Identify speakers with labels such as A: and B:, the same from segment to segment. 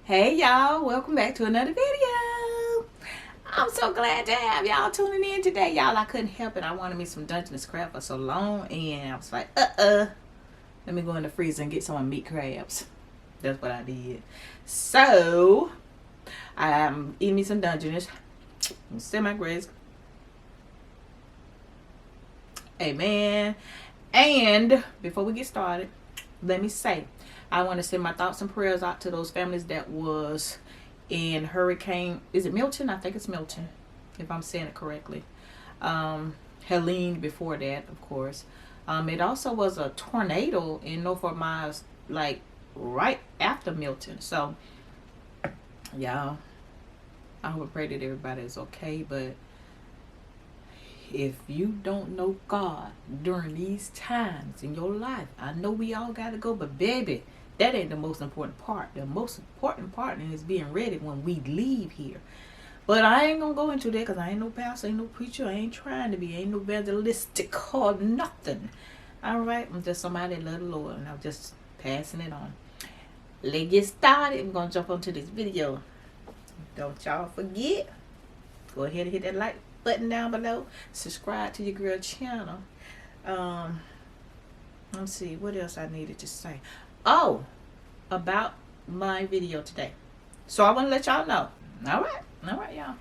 A: Hey y'all, welcome back to another video. I'm so glad to have y'all tuning in today. Y'all, I couldn't help it. I wanted me some Dungeness crab for so long, and I was like, let me go in the freezer and get some meat crabs. That's what I did. So, I'm eating me some Dungeness. Semi-grace. Amen. And before we get started, let me say, I want to send my thoughts and prayers out to those families that was in Hurricane. Is it Milton? I think it's Milton, if I'm saying it correctly. Helene before that, of course. It also was a tornado in Norfolk Miles, like right after Milton. So, y'all, I hope and pray that everybody is okay. But if you don't know God during these times in your life, I know we all got to go, but baby, that ain't the most important part. The most important part is being ready when we leave here. But I ain't gonna go into that because I ain't no pastor, ain't no preacher, I ain't trying to be, ain't no evangelistic or nothing. Alright, I'm just somebody that love the Lord, and I'm just passing it on. Let's get started. We're gonna jump onto this video. Don't y'all forget, go ahead and hit that like button down below. Subscribe to your girl channel. Let's see what else I needed to say. Oh, about my video today. So I want to let y'all know. All right, y'all.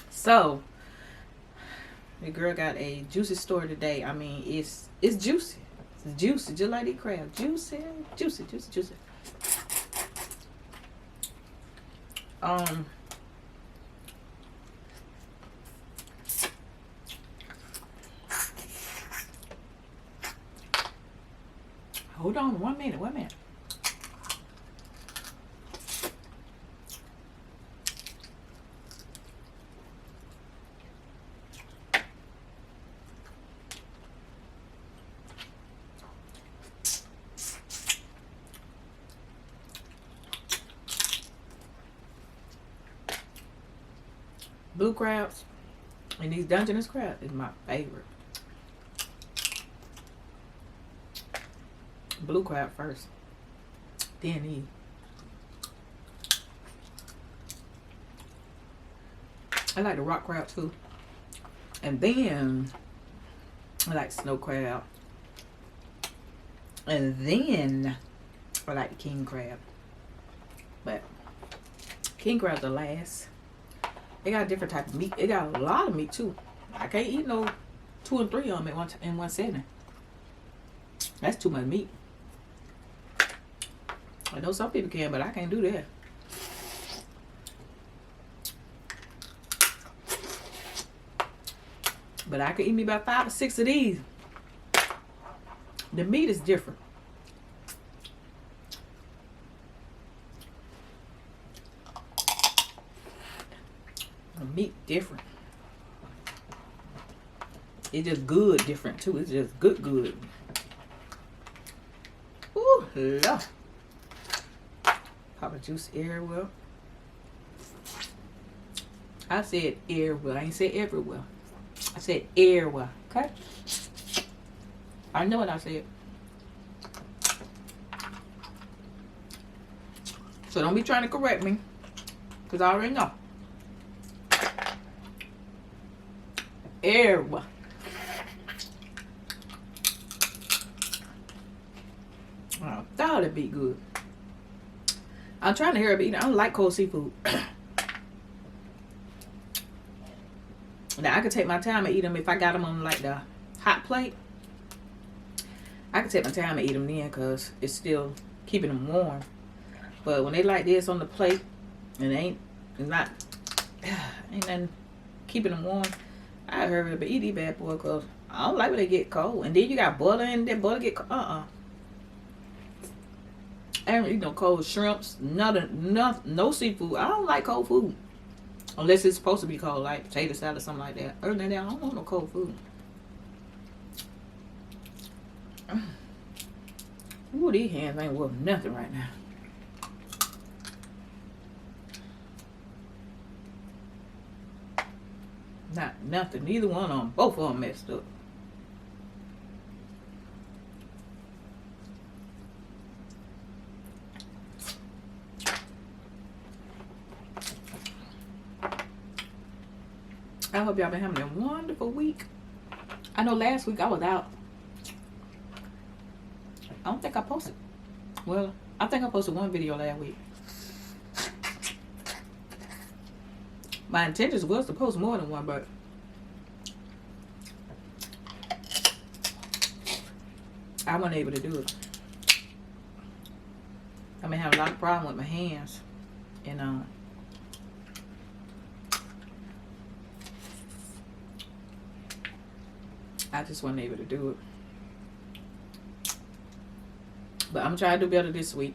A: So the girl got a juicy story today. I mean, it's juicy. It's juicy, just like the crab. Juicy. Hold on, one minute. Blue crabs and these Dungeness crabs is my favorite. Blue crab first, then these. I like the rock crab too, and then I like snow crab, and then I like the king crab. But king crab's the last. They got a different type of meat. They got a lot of meat too. I can't eat no 2 and 3 of them in one sitting. That's too much meat. I know some people can, but I can't do that. But I could eat me about 5 or 6 of these. The meat is different. The meat different. It's just good different too. It's just good. Ooh, love. Papa juice everywhere. I said everywhere. I ain't said everywhere. I said everywhere. Okay? I know what I said. So don't be trying to correct me, because I already know. Everywhere. I thought it'd be good. I'm trying to hear it, but I don't like cold seafood. Now I could take my time and eat them if I got them on like the hot plate. I could take my time and eat them then, because it's still keeping them warm. But when they like this on the plate and ain't nothing keeping them warm, I heard it, but eat these bad boy, because I don't like when they get cold. And then you got butter in there, butter get cold. I don't eat no cold shrimps, no seafood. I don't like cold food. Unless it's supposed to be cold, like potato salad or something like that. Other than that, I don't want no cold food. Ooh, these hands ain't worth nothing right now. Not nothing. Neither one of them. Both of them messed up. I hope y'all been having a wonderful week. I know last week I was out. I don't think I posted. Well, I think I posted one video last week. My intentions was to post more than one, but I wasn't able to do it. I've been having a lot of problems with my hands. And I just wasn't able to do it. But I'm trying to do better this week.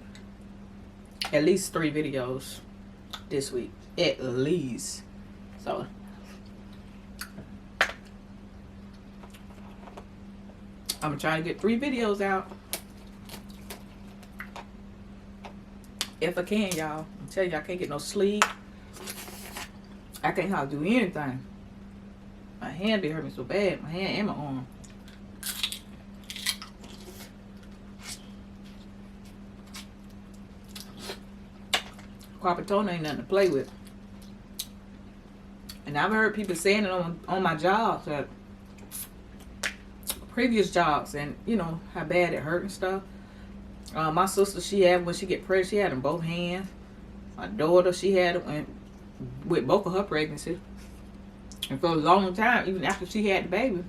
A: At least 3 videos this week. At least. So I'm trying to get 3 videos out. If I can, y'all. I'm telling you, I can't get no sleep. I can't hardly do anything. My hand be hurting so bad. My hand and my arm. Carpetone ain't nothing to play with. And I've heard people saying it on my jobs, that previous jobs, and you know how bad it hurt and stuff. My sister, she had, when she get pregnant, she had them both hands. My daughter, she had it with both of her pregnancies. And for a long time, even after she had the baby,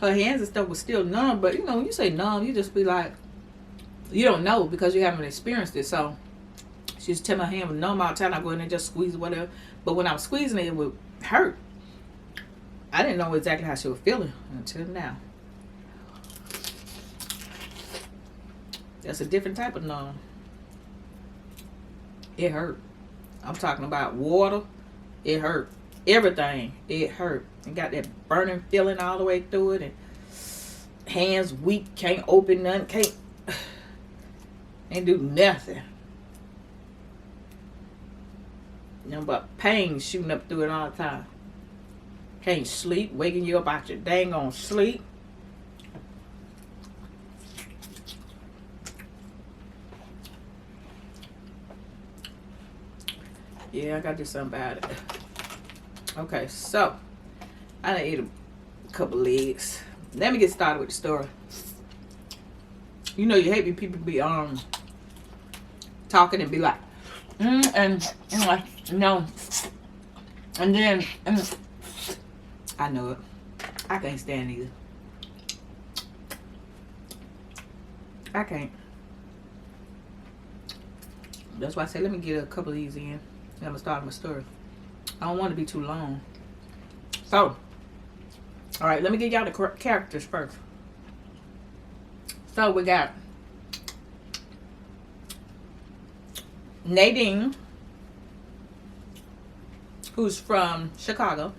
A: her hands and stuff was still numb. But you know, when you say numb, you just be like, you don't know because you haven't experienced it. So she used to tell my hand was numb all the time. I go in and just squeeze or whatever. But when I was squeezing it, it would hurt. I didn't know exactly how she was feeling until now. That's a different type of numb. It hurt. I'm talking about water. It hurt. Everything. It hurt. And got that burning feeling all the way through it. And hands weak. Can't open nothing. Can't do nothing. Nothing but pain shooting up through it all the time. Can't sleep. Waking you up out your dang on sleep. Yeah, I gotta do something about it. Okay, so I done ate a couple legs. Let me get started with the story. You know you hate when people be talking and be like, and like, no, and then I know it. I can't stand either. I can't. That's why I say let me get a couple of these in. I'm gonna start my story. I don't want to be too long. So, all right, let me get y'all the characters first. So we got Nadine, who's from Chicago,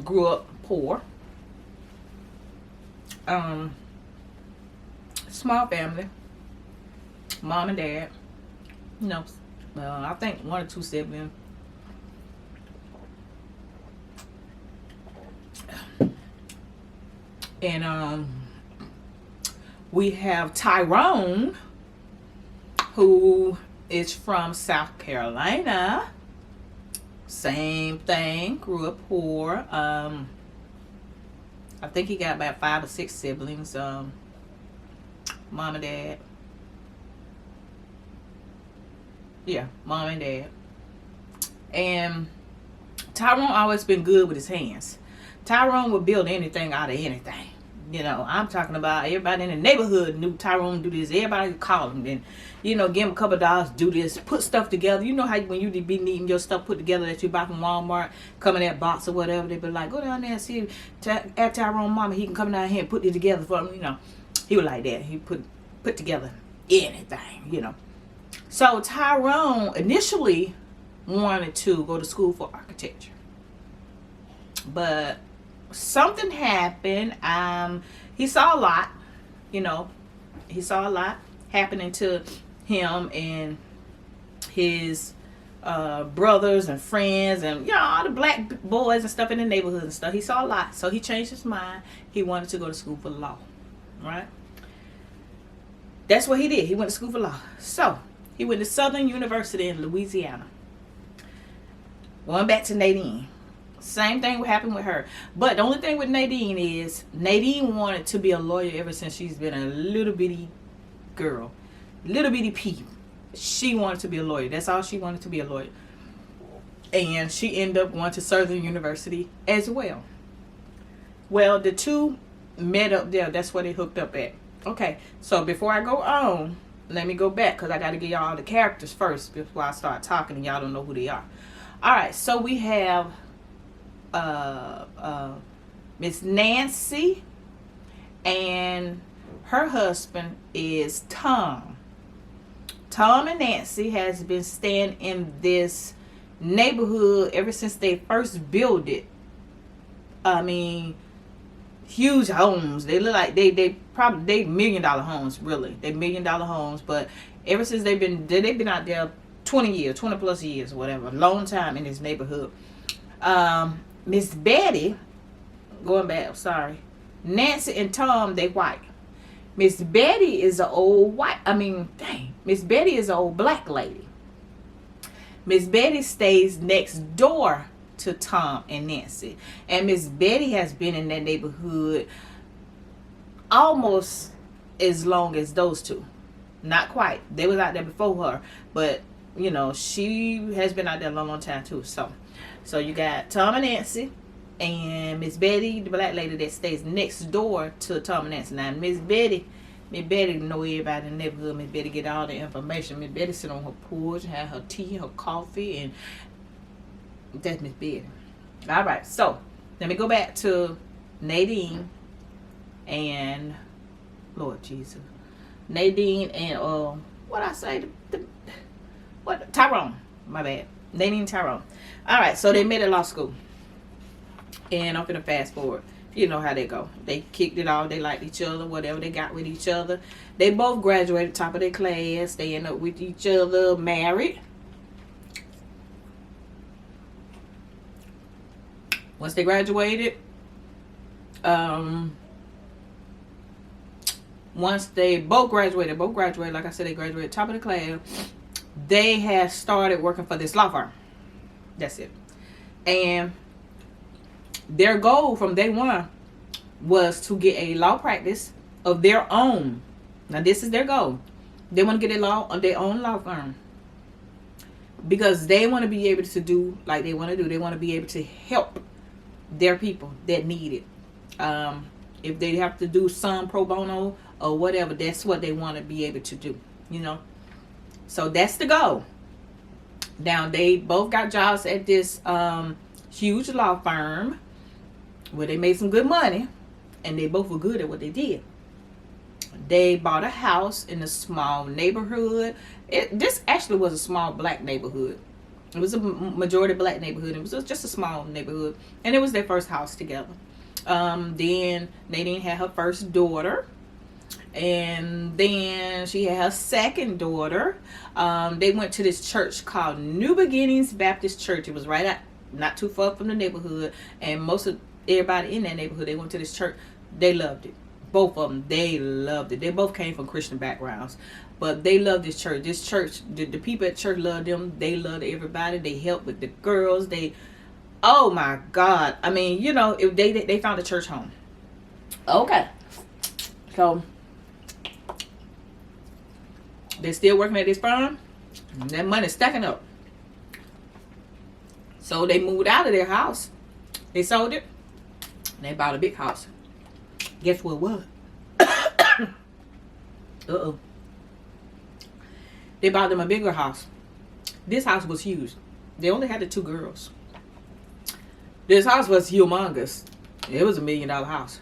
A: grew up poor. Small family, mom and dad. You know, I think 1 or 2 siblings. And we have Tyrone, who is from South Carolina. Same thing, grew up poor. I think he got about 5 or 6 siblings. Mom and dad. Yeah, mom and dad. And Tyrone always been good with his hands. Tyrone would build anything out of anything. You know, I'm talking about everybody in the neighborhood knew Tyrone do this. Everybody would call him and, you know, give him a couple of dollars, do this, put stuff together. You know how when you be needing your stuff put together that you buy from Walmart, come in that box or whatever, they be like, go down there and see at Tyrone mama, he can come down here and put it together for him. You know, he was like that. He put together anything, you know. So Tyrone initially wanted to go to school for architecture, but something happened. He saw a lot, you know. He saw a lot happening to him and his brothers and friends and, you know, all the black boys and stuff in the neighborhood and stuff. He saw a lot, so he changed his mind. He wanted to go to school for law, right? That's what he did. He went to school for law. So he went to Southern University in Louisiana. Going back to Nadine. Same thing would happen with her. But the only thing with Nadine is Nadine wanted to be a lawyer ever since she's been a little bitty girl. Little bitty pea. She wanted to be a lawyer. That's all she wanted, to be a lawyer. And she ended up going to Southern University as well. Well, the two met up there. That's where they hooked up at. Okay, so before I go on, let me go back because I got to give y'all the characters first before I start talking and y'all don't know who they are. Alright, so we have Miss Nancy, and her husband is Tom. Tom and Nancy has been staying in this neighborhood ever since they first built it. I mean, huge homes. They look like they probably $1 million homes, really. They $1 million homes, but ever since they've been out there 20 years, 20 plus years, whatever, long time in this neighborhood. Miss Betty, going back, sorry, Nancy and Tom, they white. Miss Betty is an old white, Miss Betty is an old black lady. Miss Betty stays next door to Tom and Nancy. And Miss Betty has been in that neighborhood almost as long as those two. Not quite. They was out there before her. But, you know, she has been out there a long, long time too. So you got Tom and Nancy and Miss Betty, the black lady that stays next door to Tom and Nancy. Now, Miss Betty know everybody in the neighborhood. Miss Betty get all the information. Miss Betty sit on her porch, have her tea, her coffee, and that's Miss Betty. All right, so let me go back to Nadine and Lord Jesus. Nadine and Tyrone. My bad. Nadine and Tyrone. All right, so they met at law school, and I'm finna fast forward. You know how they go. They kicked it off. They liked each other. Whatever they got with each other. They both graduated top of their class. They end up with each other, married. Once they graduated, once they both graduated, like I said, they graduated top of the class. They had started working for this law firm. That's it. And their goal from day one was to get a law practice of their own. Now, this is their goal. They want to get their own law firm because they want to be able to do like they want to do. They want to be able to help their people that need it. If they have to do some pro bono or whatever, that's what they want to be able to do, you know. So that's the goal. Now, they both got jobs at this huge law firm where they made some good money, and they both were good at what they did. They bought a house in a small neighborhood. This actually was a small black neighborhood. It was a majority black neighborhood. It was just a small neighborhood, and it was their first house together. Then Nadine had her first daughter, and then she had her second daughter. They went to this church called New Beginnings Baptist Church. It was right out, not too far from the neighborhood, and most of everybody in that neighborhood, they went to this church. They loved it. Both of them, they loved it. They both came from Christian backgrounds, but they loved this church. This church, the people at church loved them. They loved everybody. They helped with the girls. Oh my God. I mean, you know, if they found a church home. Okay. So they're still working at this farm. And that money's stacking up. So they moved out of their house. They sold it. And they bought a big house. Guess what it was? Uh-oh. They bought them a bigger house. This house was huge. They only had the two girls. This house was humongous. It was $1 million house.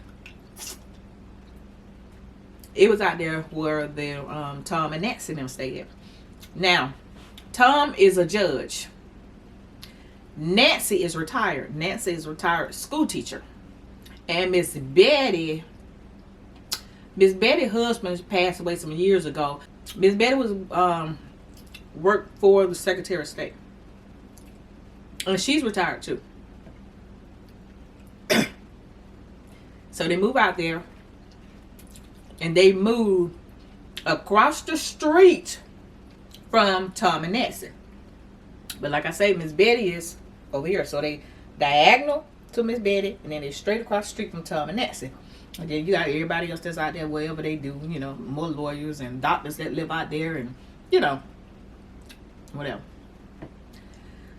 A: It was out there where the Tom and Nancy and them stayed. Now, Tom is a judge. Nancy is retired. Nancy is a retired school teacher. And Miss Betty's husband passed away some years ago. Miss Betty was worked for the Secretary of State. And she's retired too. So they move out there. And they move across the street from Tom and Nancy. But like I say, Miss Betty is over here. So they diagonal to Miss Betty, and then they straight across the street from Tom and Nancy. And then you got everybody else that's out there, wherever they do, you know, more lawyers and doctors that live out there, and, you know, whatever.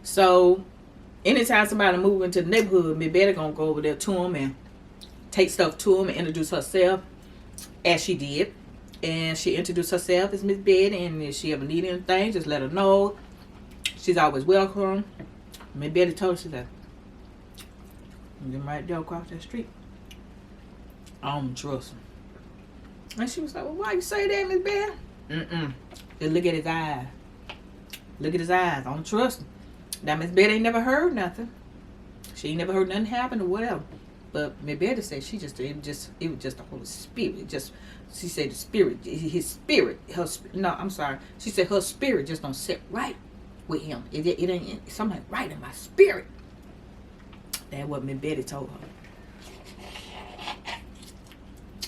A: So, anytime somebody move into the neighborhood, Miss Betty gonna go over there to them and take stuff to them and introduce herself, as she did. And she introduced herself as Miss Betty, and if she ever need anything, just let her know. She's always welcome. Miss Betty told her, she said, "Them right there across that street, I don't trust him." And she was like, "Well, why you say that, Miss Betty?" Just look at his eyes. Look at his eyes. I don't trust him. Now, Miss Betty ain't never heard nothing. She ain't never heard nothing happen or whatever. But Miss Betty said it was just the Holy Spirit. She said the spirit, his spirit, she said her spirit just don't sit right with him. It ain't something right in my spirit. That's what Miss Betty told her.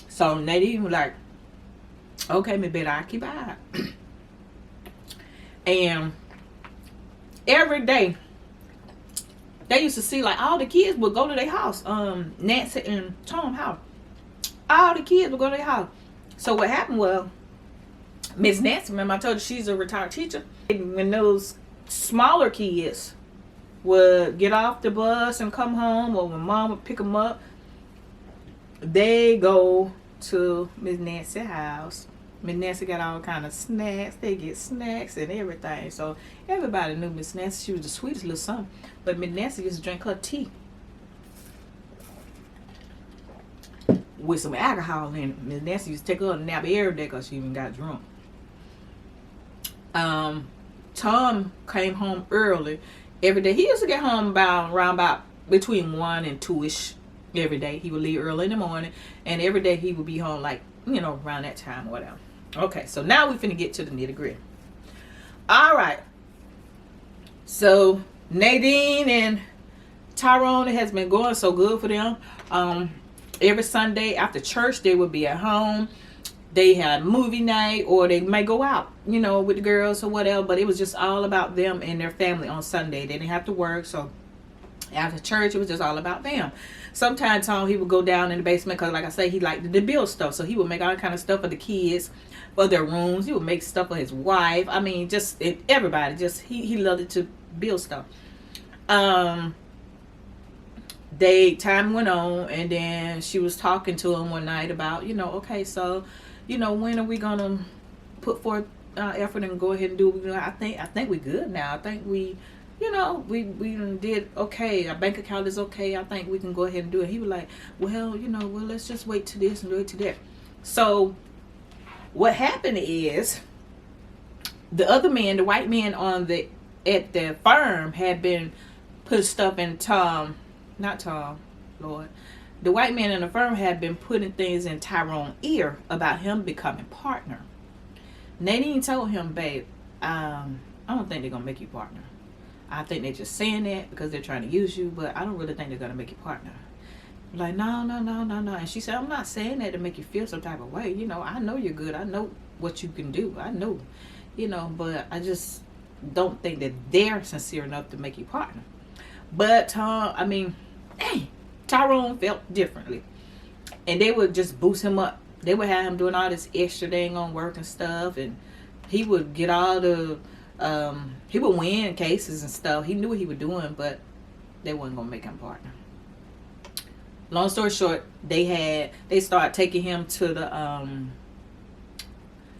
A: So Nadine was like, "Okay, Miss Betty, I'll keep an eye." And every day, they used to see, like, all the kids would go to their house. Nancy and Tom's house. All the kids would go to their house. So what happened was, Miss Nancy, remember I told you she's a retired teacher. When those smaller kids would get off the bus and come home, or when Mom would pick them up, they go to Miss Nancy's house. Miss Nancy got all kind of snacks. They get snacks and everything. So everybody knew Miss Nancy. She was the sweetest little son. But Miss Nancy used to drink her tea with some alcohol in it. Miss Nancy used to take her a nap every day because she even got drunk. Tom came home early every day. He used to get home around about between 1 and 2-ish every day. He would leave early in the morning, and every day he would be home, like, you know, around that time or whatever. Okay, so now we finna get to the nitty gritty. All right. So Nadine and Tyrone, it has been going so good for them. Every Sunday after church, they would be at home. They had movie night, or they may go out, you know, with the girls or whatever. But it was just all about them and their family on Sunday. They didn't have to work, so after church, it was just all about them. Sometimes Tom, he would go down in the basement because, like I say, he liked to build stuff. So he would make all kind of stuff for the kids, for their rooms. He would make stuff for his wife. I mean, just everybody. Just he loved it to build stuff. Time went on, and then she was talking to him one night about, you know, okay, so, you know, when are we gonna put forth effort and go ahead and do? You know, I think we're good now. I think we. You know, we did okay. Our bank account is okay. I think we can go ahead and do it. He was like, well, you know, let's just wait to this and wait to that. So what happened is, the other man, the white man at the firm, had been putting stuff in the white man in the firm had been putting things in Tyrone's ear about him becoming partner. Nadine told him, babe, I don't think they're gonna make you partner. I think they're just saying that because they're trying to use you, but I don't really think they're going to make you partner. Like, no. And she said, I'm not saying that to make you feel some type of way. You know, I know you're good. I know what you can do. I know, you know, but I just don't think that they're sincere enough to make you partner. But, Tyrone felt differently. And they would just boost him up. They would have him doing all this extra dang on work and stuff. And he would get all the... he would win cases and stuff. He knew what he was doing, but they wasn't gonna make him partner. Long story short, they started taking him to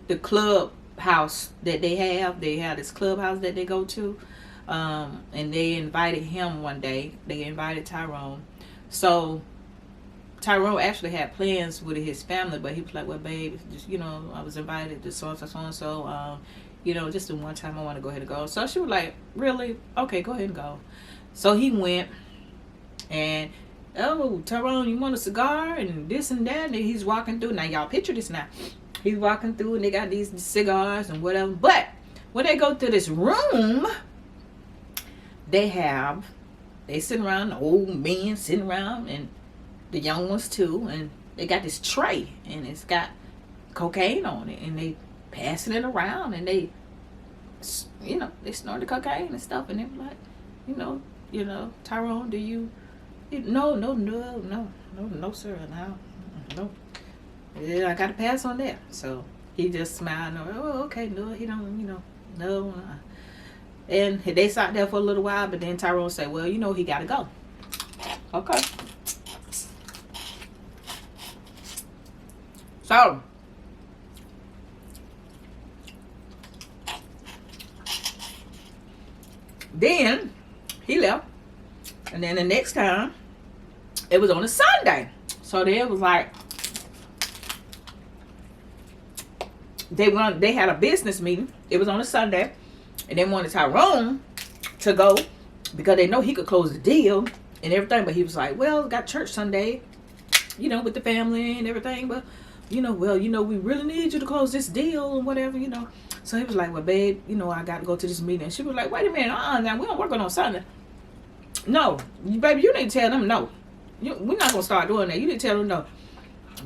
A: the clubhouse that they have. They have this clubhouse that they go to, and they invited him one day. They invited Tyrone. So Tyrone actually had plans with his family, but he was like, well, babe, just, you know, I was invited to so-and-so. You know, just the one time I want to go ahead and go. So she was like, really? Okay, go ahead and go. So he went, and, oh, Tyrone, you want a cigar? And this and that. And he's walking through. Now, y'all picture this now. He's walking through, and they got these cigars and whatever. But when they go to this room, they sitting around, the old men sitting around, and the young ones too. And they got this tray, and it's got cocaine on it. And they passing it around, and they, you know, they snort the cocaine and stuff, and they're like, you know, Tyrone, do you no, sir, no. Yeah, I got to pass on that. So he just smiled. Oh, okay, no, he don't, no. And they sat there for a little while, but then Tyrone said, well, he got to go. Okay. So, then he left. And then the next time, it was on a Sunday. So then it was like, they had a business meeting. It was on a Sunday. And they wanted Tyrone to go because they know he could close the deal and everything. But he was like, well, got church Sunday, with the family and everything. But, we really need you to close this deal and whatever, So he was like, well, babe, I got to go to this meeting. And she was like, wait a minute. Now we don't work on Sunday. No, baby, you need to tell them no. We're not going to start doing that. You need to tell them no.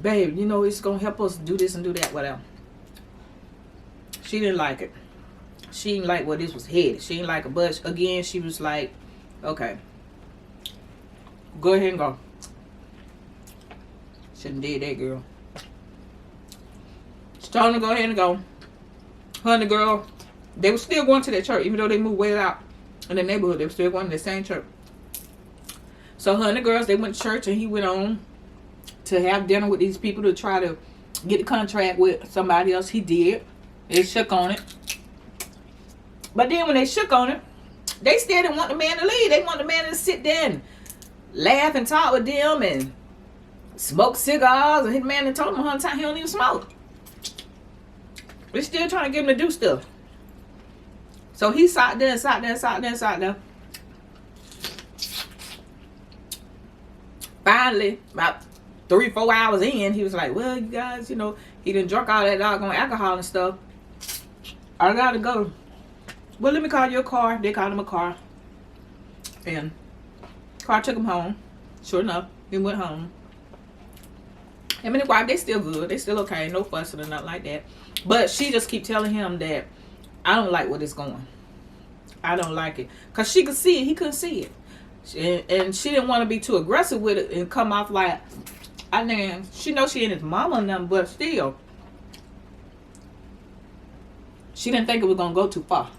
A: Babe, it's going to help us do this and do that, whatever. She didn't like it. She didn't like where this was headed. She didn't like it. But again, she was like, okay, go ahead and go. Shouldn't did that, girl. She told her to go ahead and go. Her and the girl, they were still going to that church. Even though they moved way out in the neighborhood, they were still going to the same church. So her and the girls, they went to church, and he went on to have dinner with these people to try to get the contract with somebody else. He did. They shook on it. But then when they shook on it, they still didn't want the man to leave. They want the man to sit there and laugh and talk with them and smoke cigars. And his man had told him 100 times he don't even smoke. They're still trying to get him to do stuff. So he sat there. Finally, about 3-4 hours in, he was like, well, you guys, he done drunk all that doggone alcohol and stuff. I gotta go. Well, let me call you a car. They called him a car. And car took him home. Sure enough, he went home. Him and his wife, they still good. They still okay. No fussing or nothing like that. But she just keep telling him that I don't like where it's going. I don't like it. Because she could see it. He couldn't see it. And she didn't want to be too aggressive with it and come off like, she knows she ain't his mama or nothing, but still. She didn't think it was going to go too far.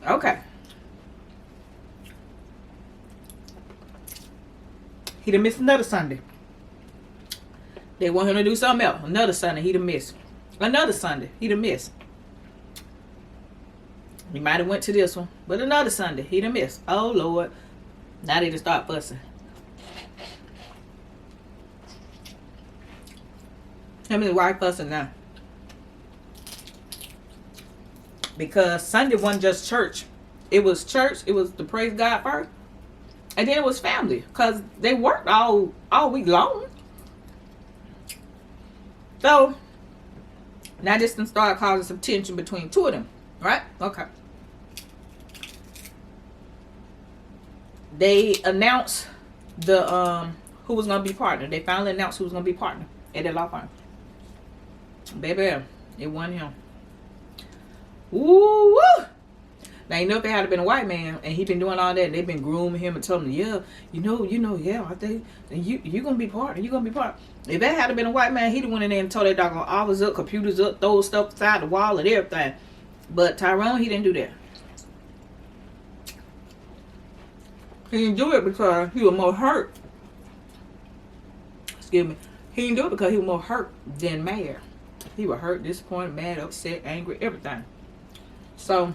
A: Okay. He done missed another Sunday. They want him to do something else. Another Sunday, he done missed. Another Sunday, he done missed. He might have went to this one, but another Sunday, he done missed. Oh, Lord. Now they just start fussing. Him and his wife fussing now. Because Sunday wasn't just church. It was church. It was to praise God first. And then it was family. Because they worked all week long. So, now this done started causing some tension between two of them. Right? Okay. They announced who was going to be partner. They finally announced who was going to be partner at their law firm. Baby, it wasn't him. Ooh, woo. Now, if it had been a white man and he been doing all that, and they've been grooming him and telling him, yeah, I think you're going to be partner. You're going to be partner. If that had been a white man, he'd have went in there and told that doggone office up, computers up, throw stuff inside the wall and everything. But Tyrone, he didn't do that. He didn't do it because he was more hurt. Excuse me. He didn't do it because he was more hurt than mad. He was hurt, disappointed, mad, upset, angry, everything. So,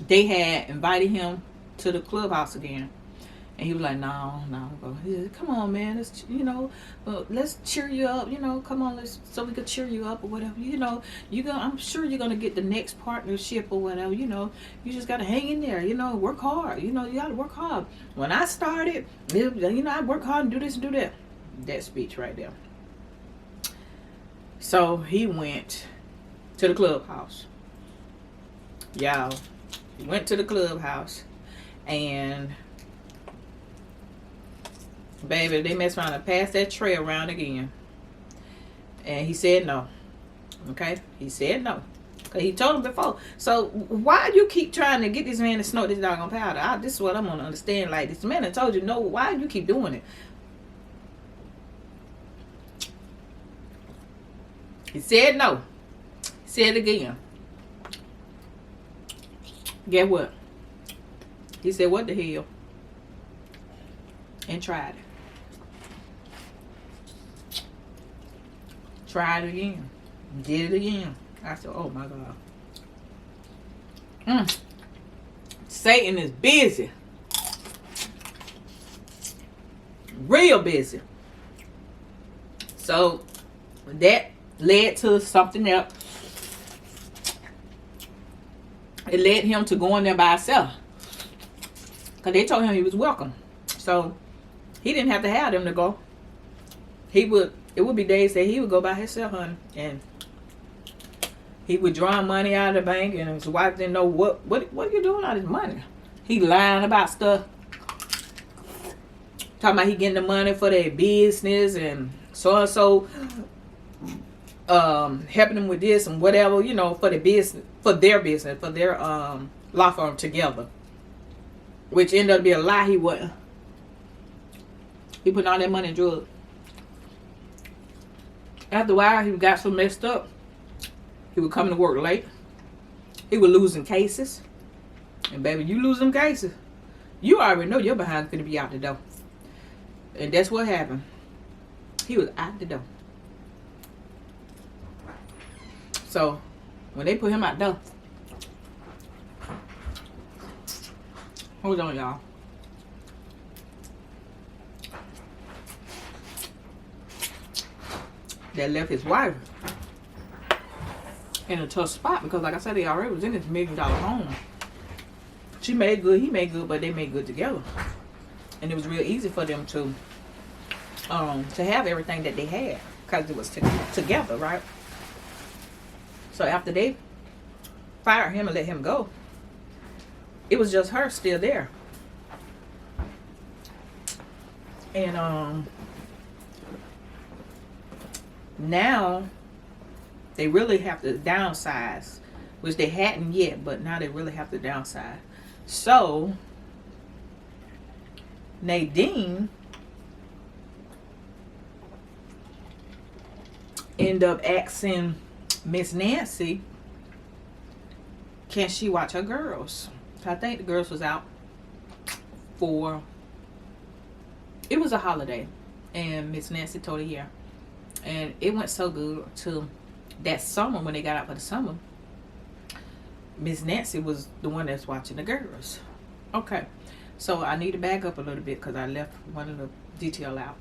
A: they had invited him to the clubhouse again. And he was like, no. He said, come on, man. Let's cheer you up. Come on, so we could cheer you up or whatever. I'm sure you're going to get the next partnership or whatever. You just got to hang in there. Work hard. You got to work hard. When I started, I work hard and do this and do that. That speech right there. So he went to the clubhouse. Y'all, he went to the clubhouse and baby, they messed around and passed that tray around again. And he said no. Okay, he said no. Cause he told him before. So why you keep trying to get this man to snort this doggone powder? This is what I'm gonna understand. Like, this man that told you no. Why you keep doing it? He said no. He said it again. Get what? He said, what the hell? And tried it. Tried it again. Did it again. I said, oh my God. Satan is busy. Real busy. So that led to something else. It led him to going there by himself. Because they told him he was welcome. So he didn't have to have them to go. It would be days that he would go by himself, honey. And he would draw money out of the bank, and his wife didn't know what are you doing all this money? He lying about stuff. Talking about he getting the money for their business and so helping them with this and whatever, you know, for their business, for their law firm together. Which ended up being a lie. He wasn't. He put all that money in drugs. After a while, he got so messed up. He would come to work late. He was losing cases. And baby, you lose them cases, you already know your behind's gonna be out the door. And that's what happened. He was out the door. So when they put him out the door, hold on, y'all. That left his wife in a tough spot because, like I said, he already was in his $1 million home. She made good, he made good, but they made good together, and it was real easy for them to have everything that they had because it was together, right? So after they fired him and let him go, it was just her still there, and now they really have to downsize, which they hadn't yet, but now they really have to downsize. So Nadine ended up asking Miss Nancy, can she watch her girls? I think the girls was out for, it was a holiday, and Miss Nancy told her yeah. And it went so good to that summer when they got out for the summer. Miss Nancy was the one that's watching the girls. Okay, so I need to back up a little bit because I left one of the detail out.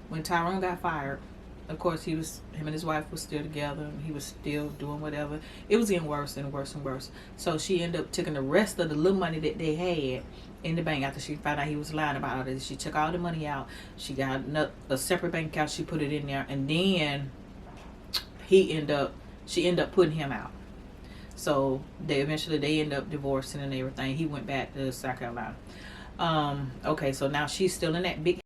A: When Tyrone got fired, of course him and his wife was still together, and he was still doing whatever. It was getting worse and worse and worse. So she ended up taking the rest of the little money that they had in the bank after she found out he was lying about all this. She took all the money out. She got a separate bank account. She put it in there, and then she ended up putting him out. So they eventually end up divorcing and everything. He went back to South Carolina. Okay, so now she's still in that big